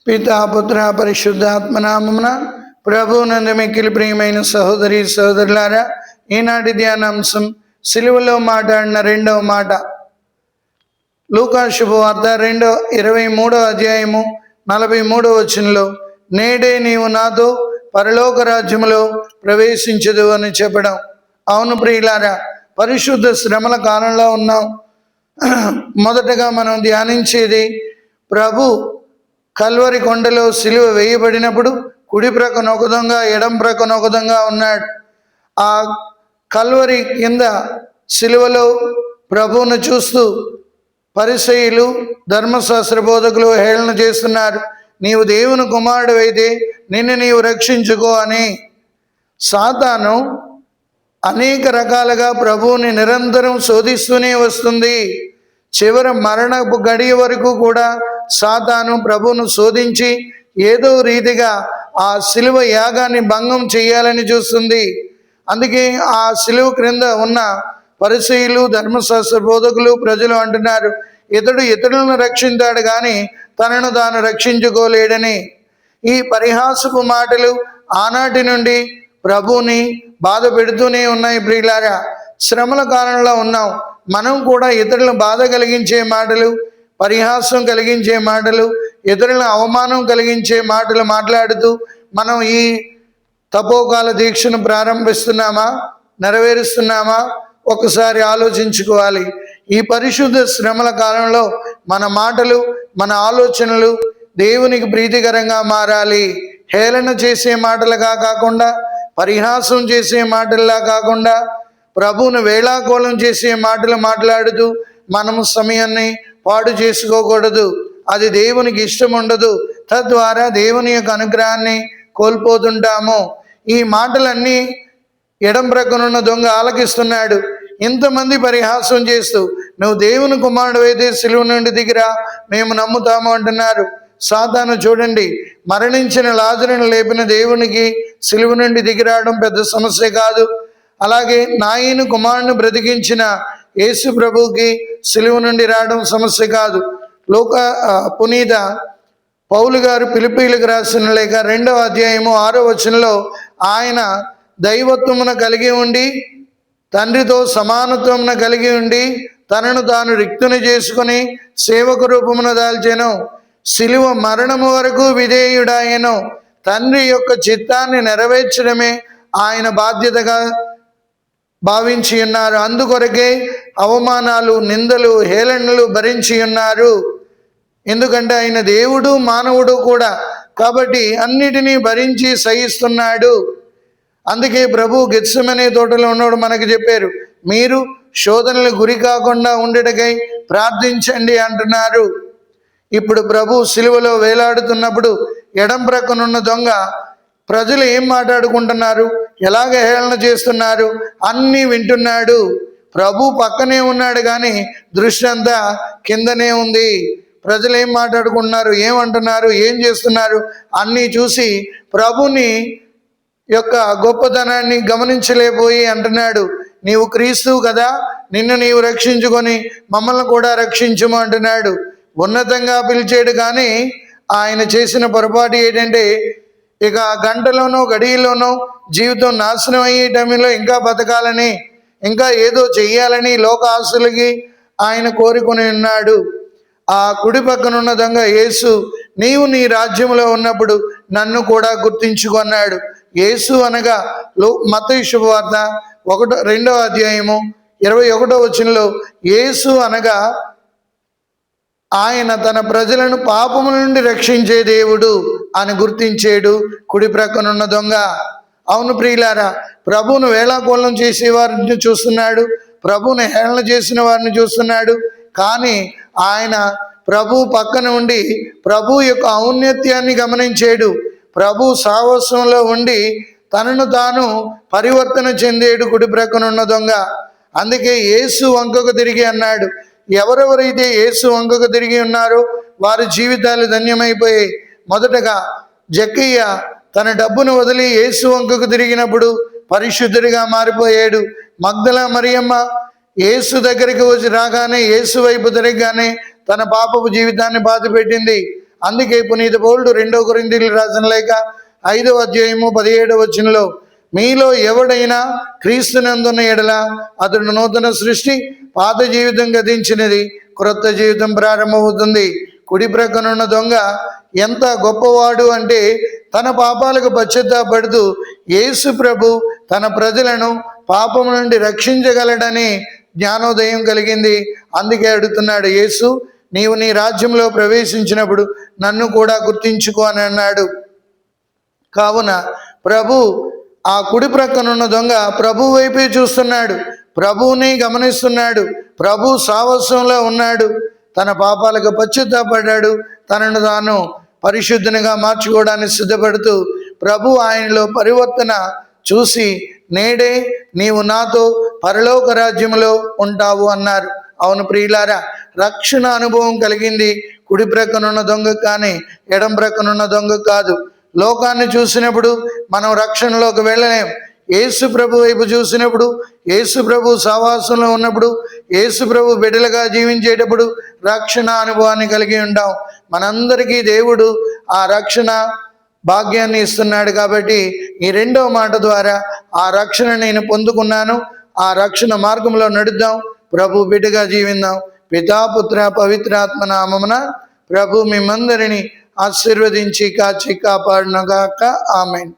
పితా పుత్ర పరిశుద్ధాత్మ నామమున ప్రభువునందు మిక్కిలి ప్రియమైన సహోదరి సహోదరులారా, ఈనాటి ధ్యానాంశం సిలువలో మాట్లాడిన రెండవ మాట. లూకా శుభవార్త 23వ అధ్యాయము 43వ వచనంలో, నేడే నీవు నాతో పరలోక రాజ్యములో ప్రవేశించదు అని చెప్పడం. అవును ప్రియులారా, పరిశుద్ధ శ్రమల కాలంలో ఉన్నాం. మొదటగా మనం ధ్యానించేది, ప్రభు కల్వరి కొండలో సిలువ వేయబడినప్పుడు కుడి ప్రక్కన ఒక దొంగ, ఎడం ప్రక్కన ఒక దొంగ ఉన్నాడు. ఆ కల్వరి కింద సిలువలో ప్రభువును చూస్తూ పరిసయ్యులు, ధర్మశాస్త్ర బోధకులు హేళన చేస్తున్నారు. నీవు దేవుని కుమారుడు అయితే నిన్ను నీవు రక్షించుకో అని. సాతాను అనేక రకాలుగా ప్రభువుని నిరంతరం శోధిస్తూనే వస్తుంది. చివరి మరణపు గడియ వరకు కూడా సాతాను ప్రభువును శోధించి ఏదో రీతిగా ఆ సిలువ యాగాన్ని భంగం చేయాలని చూస్తుంది. అందుకే ఆ సిలువ క్రింద ఉన్న పరిసయ్యులు, ధర్మశాస్త్ర బోధకులు, ప్రజలు అంటున్నారు, ఇతడు ఇతరులను రక్షించాడు కానీ తనను తాను రక్షించుకోలేడని. ఈ పరిహాసపు మాటలు ఆనాటి నుండి ప్రభువుని బాధ పెడుతూనే ఉన్నాయి. ప్రియులారా, శ్రమల కాలంలో ఉన్నాం. మనం కూడా ఇతరులను బాధ కలిగించే మాటలు, పరిహాసం కలిగించే మాటలు, ఇతరులను అవమానం కలిగించే మాటలు మాట్లాడుతూ మనం ఈ తపోకాల దీక్షను ప్రారంభిస్తున్నామా, నెరవేరుస్తున్నామా? ఒకసారి ఆలోచించుకోవాలి. ఈ పరిశుద్ధ శ్రమల కాలంలో మన మాటలు, మన ఆలోచనలు దేవునికి ప్రీతికరంగా మారాలి. హేళన చేసే మాటలుగా కాకుండా, పరిహాసం చేసే మాటల్లా కాకుండా, ప్రభువును వేళాకోళం చేసే మాటలు మాట్లాడుతూ మనము సమయాన్ని పాడు చేసుకోకూడదు. అది దేవునికి ఇష్టం ఉండదు. తద్వారా దేవుని యొక్క అనుగ్రహాన్ని కోల్పోతుంటాము. ఈ మాటలన్నీ ఎడం ప్రక్కనున్న దొంగ ఆలకిస్తున్నాడు. ఇంతమంది పరిహాసం చేస్తూ, నువ్వు దేవుని కుమారుడు అయితే సిలువ నుండి దిగిరా, మేము నమ్ముతాము అంటున్నారు. సాతాను చూడండి, మరణించిన లాజరును లేపిన దేవునికి సిలువ నుండి దిగిరావడం పెద్ద సమస్య కాదు. అలాగే నాయను కుమారుని బ్రతికించిన యేసు ప్రభువుకి సిలువ నుండి రావడం సమస్య కాదు. పునీత పౌలు గారు ఫిలిప్పీయులకు రాసిన లేఖ 2వ అధ్యాయము 6వ వచనంలో, ఆయన దైవత్వమున కలిగి ఉండి, తండ్రితో సమానత్వమున కలిగి ఉండి, తనను తాను రిక్తుని చేసుకుని సేవక రూపమున దాల్చెను, సిలువ మరణము వరకు విధేయుడాయను. తండ్రి యొక్క చిత్తాన్ని నెరవేర్చడమే ఆయన బాధ్యతగా భావించి ఉన్నారు. అందుకొరకే అవమానాలు, నిందలు, హేళనలు భరించి ఉన్నారు. ఎందుకంటే ఆయన దేవుడు, మానవుడు కూడా. కాబట్టి అన్నిటినీ భరించి సహిస్తున్నాడు. అందుకే ప్రభు గెత్సెమనే తోటలో ఉన్నవాడు మనకు చెప్పారు, మీరు శోధనలకు గురి కాకుండా ఉండటకై ప్రార్థించండి అంటున్నారు. ఇప్పుడు ప్రభు సిలువలో వేలాడుతున్నప్పుడు ఎడం ప్రక్కనున్న దొంగ ప్రజలు ఏం మాట్లాడుకుంటున్నారు, ఎలాగ హేళన చేస్తున్నారు అన్నీ వింటున్నాడు. ప్రభు పక్కనే ఉన్నాడు కానీ దృష్టి అంతా కిందనే ఉంది. ప్రజలు ఏం మాట్లాడుకుంటున్నారు, ఏమంటున్నారు, ఏం చేస్తున్నారు అన్నీ చూసి ప్రభుని యొక్క గొప్పతనాన్ని గమనించలేకపోయి అంటున్నాడు, నీవు క్రీస్తువు కదా, నిన్ను నీవు రక్షించుకొని మమ్మల్ని కూడా రక్షించుము అంటున్నాడు. ఉన్నతంగా పిలిచాడు కానీ ఆయన చేసిన పొరపాటు ఏంటంటే, ఇక గంటలోనో గడియలోనో జీవితం నాశనం అయ్యే టైంలో ఇంకా బతకాలని, ఇంకా ఏదో చెయ్యాలని లోక ఆశలకి ఆయన కోరుకుని ఉన్నాడు. ఆ కుడి పక్కనున్న దొంగ యేసు, నీవు నీ రాజ్యంలో ఉన్నప్పుడు నన్ను కూడా గుర్తించుకున్నాడు. యేసు అనగా మత్తయి శుభవార్త 2వ అధ్యాయము 21వ వచనంలో, యేసు అనగా ఆయన తన ప్రజలను పాపముల నుండి రక్షించే దేవుడు అని గుర్తించాడు కుడి ప్రక్కనున్న దొంగ. అవును ప్రియులారా, ప్రభువును వేళాకోళం చేసే వారిని చూస్తున్నాడు, ప్రభువును హేళన చేసిన వారిని చూస్తున్నాడు. కానీ ఆయన ప్రభు పక్కన ఉండి ప్రభు యొక్క ఔన్నత్యాన్ని గమనించాడు. ప్రభు సాహసంలో ఉండి తనను తాను పరివర్తన చెందేడు కుడి ప్రక్కనున్న దొంగ. అందుకే యేసు వంకకు తిరిగి అన్నాడు, ఎవరెవరైతే యేసు వంకకు తిరిగి ఉన్నారో వారి జీవితాలు ధన్యమైపోయాయి. మొదటగా జక్కయ్య తన డబ్బును వదిలి యేసు వంకకు తిరిగినప్పుడు పరిశుద్ధుడిగా మారిపోయాడు. మగ్దల మరియమ్మ యేసు దగ్గరికి వచ్చి రాగానే, యేసు వైపు తిరగగానే తన పాపపు జీవితాన్ని బాధపెట్టింది. అందుకే పునీత పౌలుడు 2 కొరింథీయులకు రాసిన లేఖ 5వ అధ్యాయము 17వ వచనంలో, మీలో ఎవడైనా క్రీస్తునందున్న ఎడల అతడు నూతన సృష్టి, పాత జీవితం గతించినది, క్రొత్త జీవితం ప్రారంభమవుతుంది. కుడి ప్రక్కనున్న దొంగ ఎంత గొప్పవాడు అంటే తన పాపాలకు పశ్చాత్తాపడుతూ యేసు ప్రభు తన ప్రజలను పాపం నుండి రక్షించగలడని జ్ఞానోదయం కలిగింది. అందుకే అడుగుతున్నాడు, యేసు నీవు నీ రాజ్యంలో ప్రవేశించినప్పుడు నన్ను కూడా గుర్తించుకో అని అన్నాడు. కావున ప్రభు ఆ కుడి ప్రక్కనున్న దొంగ ప్రభు వైపే చూస్తున్నాడు, ప్రభువుని గమనిస్తున్నాడు, ప్రభు సావస్వంలో ఉన్నాడు. తన పాపాలకు పశ్చాత్తాపడ్డాడు, తనను తాను పరిశుద్ధునిగా మార్చుకోవడానికి సిద్ధపడుతూ ప్రభు ఆయనలో పరివర్తన చూసి నేడే నీవు నాతో పరలోక రాజ్యంలో ఉంటావు అన్నారు. అవును ప్రియులారా, రక్షణ అనుభవం కలిగింది కుడి ప్రక్కనున్న దొంగ కానీ ఎడం ప్రక్కనున్న దొంగ కాదు. లోకాన్ని చూసినప్పుడు మనం రక్షణలోకి వెళ్ళలేం. యేసు ప్రభు వైపు చూసినప్పుడు, యేసు ప్రభు సహవాసంలో ఉన్నప్పుడు, యేసు ప్రభు బిడ్డలుగా జీవించేటప్పుడు రక్షణ అనుభవాన్ని కలిగి ఉంటాం. మనందరికీ దేవుడు ఆ రక్షణ భాగ్యాన్ని ఇస్తున్నాడు. కాబట్టి ఈ 2వ మాట ద్వారా ఆ రక్షణ నేను పొందుకున్నాను, ఆ రక్షణ మార్గంలో నడుద్దాం, ప్రభు బిడ్డగా జీవిద్దాం. పితా పుత్ర పవిత్రాత్మ నామమున ప్రభు మిమ్మందరినీ ఆశీర్వదించి కాచి కాపాడునుగాక. ఆమేన్.